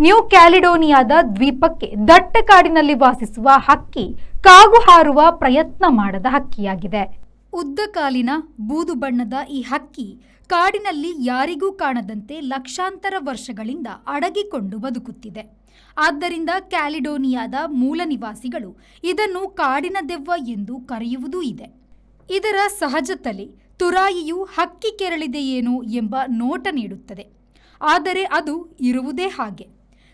New ಕ್ಯಾಲಿಡೋನಿಯಾದ ದ್ವೀಪಕ್ಕೆ ದಟ್ಟ ಕಾಡಿನಲ್ಲಿ ವಾಸಿಸುವ ಹಕ್ಕಿ ಕಾಗು ಹಾರುವ ಪ್ರಯತ್ನ ಮಾಡದ ಹಕ್ಕಿಯಾಗಿದೆ. ಉದ್ದ ಕಾಲಿನ ಬೂದು ಬಣ್ಣದ ಈ ಹಕ್ಕಿ ಕಾಡಿನಲ್ಲಿ ಯಾರಿಗೂ ಕಾಣದಂತೆ ಲಕ್ಷಾಂತರ ವರ್ಷಗಳಿಂದ ಅಡಗಿಕೊಂಡು ಬದುಕುತ್ತಿದೆ. ಆದ್ದರಿಂದ ಕ್ಯಾಲಿಡೋನಿಯಾದ ಮೂಲ ನಿವಾಸಿಗಳು ಇದನ್ನು ಕಾಡಿನ ದೆವ್ವ ಎಂದು ಕರೆಯುವುದೂ ಇದೆ. ಇದರ ಸಹಜ ತಲೆ ತುರಾಯಿಯು ಹಕ್ಕಿ ಕೆರಳಿದೆಯೇನೋ ಎಂಬ ನೋಟ ನೀಡುತ್ತದೆ. ಆದರೆ ಅದು ಇರುವುದೇ ಹಾಗೆ.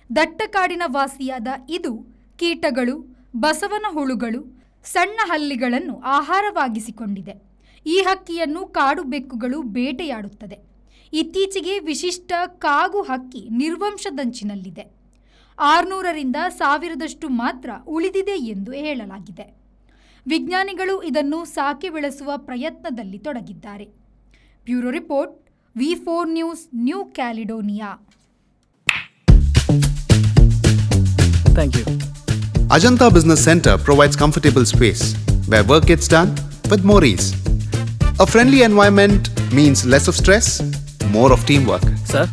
ದಟ್ಟ ಕಾಡಿನ ವಾಸಿಯಾದ ಇದು ಕೀಟಗಳು, ಬಸವನ ಹುಳುಗಳು, ಸಣ್ಣ ಹಲ್ಲಿಗಳನ್ನು ಆಹಾರವಾಗಿಸಿಕೊಂಡಿದೆ. ಈ ಹಕ್ಕಿಯನ್ನು ಕಾಡು ಬೆಕ್ಕುಗಳು ಬೇಟೆಯಾಡುತ್ತದೆ. ಇತ್ತೀಚೆಗೆ ವಿಶಿಷ್ಟ ಕಾಗು ಹಕ್ಕಿ ನಿರ್ವಂಶದಂಚಿನಲ್ಲಿದೆ. 600ರಿಂದ 1000ದಷ್ಟು ಮಾತ್ರ ಉಳಿದಿದೆ ಎಂದು ಹೇಳಲಾಗಿದೆ. ವಿಜ್ಞಾನಿಗಳು ಇದನ್ನು ಸಾಕಿ ಬೆಳೆಸುವ ಪ್ರಯತ್ನದಲ್ಲಿ ತೊಡಗಿದ್ದಾರೆ. Bureau report, V4 news, New Caledonia. Thank you. Ajanta Business Center provides comfortable space where work gets done with more ease. A friendly environment means less of stress, more of teamwork. Sir?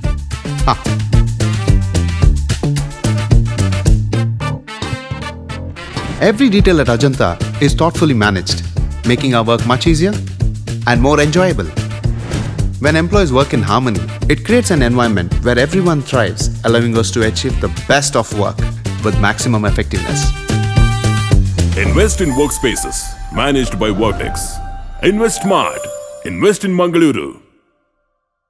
Every detail at Ajanta is thoughtfully managed, making our work much easier and more enjoyable. When employees work in harmony, it creates an environment where everyone thrives, allowing us to achieve the best of work with maximum effectiveness. Invest in workspaces managed by Vortex. Invest smart. Invest in Mangaluru.